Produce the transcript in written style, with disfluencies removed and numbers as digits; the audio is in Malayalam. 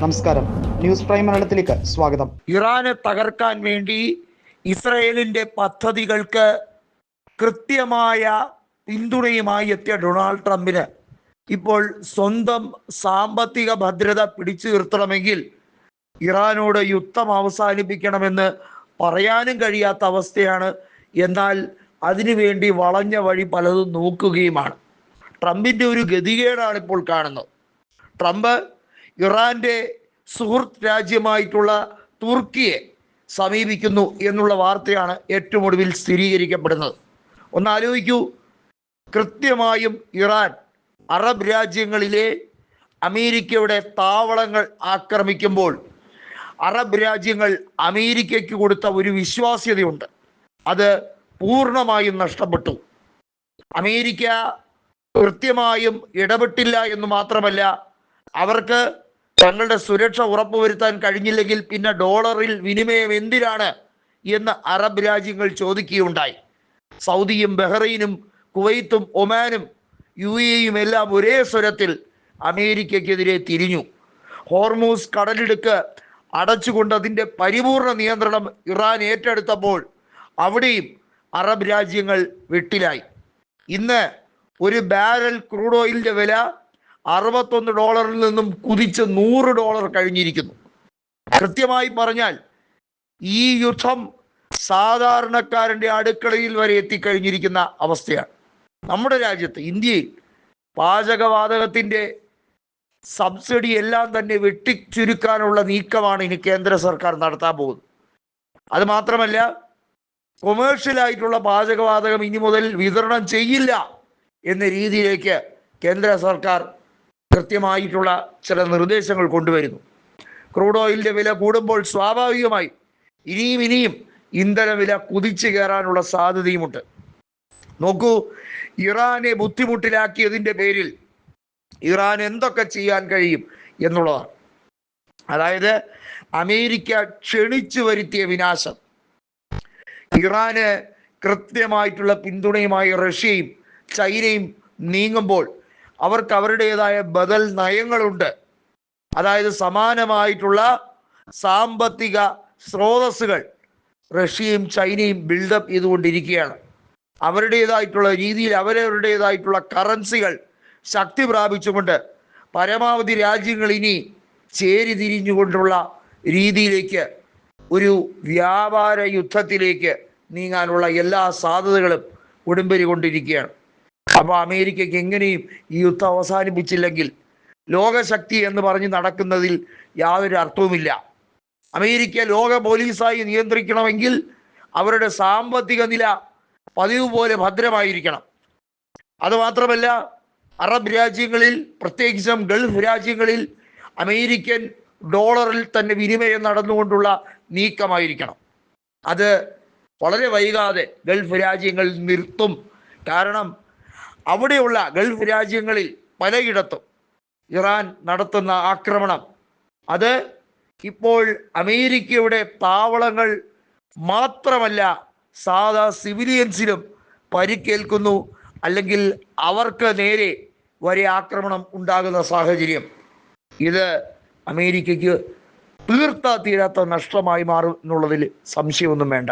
നമസ്കാരം, ന്യൂസ് പ്രൈം മലയാളത്തിലേക്ക് സ്വാഗതം. ഇറാനെ തകർക്കാൻ വേണ്ടി ഇസ്രയേലിന്റെ പദ്ധതികൾക്ക് കൃത്യമായ പിന്തുണയുമായി എത്തിയ ഡൊണാൾഡ് ട്രംപിന് ഇപ്പോൾ സ്വന്തം സാമ്പത്തിക ഭദ്രത പിടിച്ചു നിർത്തണമെങ്കിൽ ഇറാനോട് യുദ്ധം അവസാനിപ്പിക്കണമെന്ന് പറയാനും കഴിയാത്ത അവസ്ഥയാണ്. എന്നാൽ അതിനുവേണ്ടി വളഞ്ഞ വഴി പലതും നോക്കുകയുമാണ്. ട്രംപിൻ്റെ ഒരു ഗതികേടാണ് ഇപ്പോൾ കാണുന്നത്. ട്രംപ് ഇറാന്റെ സുഹൃത്ത് രാജ്യമായിട്ടുള്ള തുർക്കിയെ സമീപിക്കുന്നു എന്നുള്ള വാർത്തയാണ് ഏറ്റവും ഒടുവിൽ സ്ഥിരീകരിക്കപ്പെടുന്നത്. ഒന്നാലോചിക്കൂ, കൃത്യമായും ഇറാൻ അറബ് രാജ്യങ്ങളിലെ അമേരിക്കയുടെ താവളങ്ങൾ ആക്രമിക്കുമ്പോൾ അറബ് രാജ്യങ്ങൾ അമേരിക്കയ്ക്ക് കൊടുത്ത ഒരു വിശ്വാസ്യതയുണ്ട്, അത് പൂർണ്ണമായും നഷ്ടപ്പെട്ടു. അമേരിക്ക കൃത്യമായും ഇടപെട്ടില്ല എന്ന് മാത്രമല്ല, അവർക്ക് തങ്ങളുടെ സുരക്ഷ ഉറപ്പുവരുത്താൻ കഴിഞ്ഞില്ലെങ്കിൽ പിന്നെ ഡോളറിൽ വിനിമയം എന്തിനാണ് എന്ന് അറബ് രാജ്യങ്ങൾ ചോദിക്കുകയുണ്ടായി. സൗദിയും ബഹ്റൈനും കുവൈത്തും ഒമാനും UAEയും എല്ലാം ഒരേ സ്വരത്തിൽ അമേരിക്കയ്ക്കെതിരെ തിരിഞ്ഞു. ഹോർമൂസ് കടലിടുക്ക് അടച്ചുകൊണ്ട് അതിൻ്റെ പരിപൂർണ നിയന്ത്രണം ഇറാൻ ഏറ്റെടുത്തപ്പോൾ അവിടെയും അറബ് രാജ്യങ്ങൾ വെട്ടിലായി. ഇന്ന് ഒരു ബാരൽ ക്രൂഡ് ഓയിലിൻ്റെ വില $61 നിന്നും കുതിച്ച് $100 കഴിഞ്ഞിരിക്കുന്നു. കൃത്യമായി പറഞ്ഞാൽ ഈ യുദ്ധം സാധാരണക്കാരൻ്റെ അടുക്കളയിൽ വരെ എത്തിക്കഴിഞ്ഞിരിക്കുന്ന അവസ്ഥയാണ്. നമ്മുടെ രാജ്യത്ത് ഇന്ത്യയിൽ പാചകവാതകത്തിൻ്റെ സബ്സിഡി എല്ലാം തന്നെ വെട്ടിച്ചുരുക്കാനുള്ള നീക്കമാണ് ഇനി കേന്ദ്ര സർക്കാർ നടത്താൻ പോകുന്നത്. അത് മാത്രമല്ല, കൊമേഴ്ഷ്യലായിട്ടുള്ള പാചകവാതകം ഇനി മുതൽ വിതരണം ചെയ്യില്ല എന്ന രീതിയിലേക്ക് കേന്ദ്ര സർക്കാർ കൃത്യമായിട്ടുള്ള ചില നിർദ്ദേശങ്ങൾ കൊണ്ടുവരുന്നു. ക്രൂഡ് ഓയിലിൻ്റെ വില കൂടുമ്പോൾ സ്വാഭാവികമായി ഇനിയും ഇന്ധന വില കുതിച്ചു കയറാനുള്ള സാധ്യതയുമുണ്ട്. നോക്കൂ, ഇറാനെ ബുദ്ധിമുട്ടിലാക്കിയതിൻ്റെ പേരിൽ ഇറാൻ എന്തൊക്കെ ചെയ്യാൻ കഴിയും എന്നുള്ളതാണ്. അതായത് അമേരിക്ക ക്ഷണിച്ചു വരുത്തിയ വിനാശം. ഇറാന് കൃത്യമായിട്ടുള്ള പിന്തുണയുമായി റഷ്യയും ചൈനയും നീങ്ങുമ്പോൾ അവർക്ക് അവരുടേതായ ബദൽ നയങ്ങളുണ്ട്. അതായത് സമാനമായിട്ടുള്ള സാമ്പത്തിക സ്രോതസ്സുകൾ റഷ്യയും ചൈനയും ബിൽഡപ്പ് ചെയ്തുകൊണ്ടിരിക്കുകയാണ്. അവരുടേതായിട്ടുള്ള രീതിയിൽ അവരവരുടേതായിട്ടുള്ള കറൻസികൾ ശക്തി പ്രാപിച്ചുകൊണ്ട് പരമാവധി രാജ്യങ്ങൾ ഇനി ചേരിതിരിഞ്ഞുകൊണ്ടുള്ള രീതിയിലേക്ക് ഒരു വ്യാപാര യുദ്ധത്തിലേക്ക് നീങ്ങാനുള്ള എല്ലാ സാധ്യതകളും ഉടമ്പരി കൊണ്ടിരിക്കുകയാണ്. അപ്പോൾ അമേരിക്കയ്ക്ക് എങ്ങനെയും ഈ യുദ്ധം അവസാനിപ്പിച്ചില്ലെങ്കിൽ ലോകശക്തി എന്ന് പറഞ്ഞ് നടക്കുന്നതിൽ യാതൊരു അർത്ഥവുമില്ല. അമേരിക്ക ലോക പോലീസായി നിയന്ത്രിക്കണമെങ്കിൽ അവരുടെ സാമ്പത്തിക നില പതിവ് പോലെ ഭദ്രമായിരിക്കണം. അതുമാത്രമല്ല, അറബ് രാജ്യങ്ങളിൽ പ്രത്യേകിച്ചും ഗൾഫ് രാജ്യങ്ങളിൽ അമേരിക്കൻ ഡോളറിൽ തന്നെ വിനിമയം നടന്നുകൊണ്ടുള്ള നീക്കമായിരിക്കണം. അത് വളരെ വൈകാതെ ഗൾഫ് രാജ്യങ്ങൾ നിർത്തും. കാരണം അവിടെയുള്ള ഗൾഫ് രാജ്യങ്ങളിൽ പലയിടത്തും ഇറാൻ നടത്തുന്ന ആക്രമണം അത് ഇപ്പോൾ അമേരിക്കയുടെ താവളങ്ങൾ മാത്രമല്ല, സാധാ സിവിലിയൻസിനും പരിക്കേൽക്കുന്നു, അല്ലെങ്കിൽ അവർക്ക് നേരെ വരെ ആക്രമണം ഉണ്ടാകുന്ന സാഹചര്യം. ഇത് അമേരിക്കയ്ക്ക് തീർത്താ തീരാത്ത നഷ്ടമായി മാറും എന്നുള്ളതിൽ സംശയമൊന്നും വേണ്ട.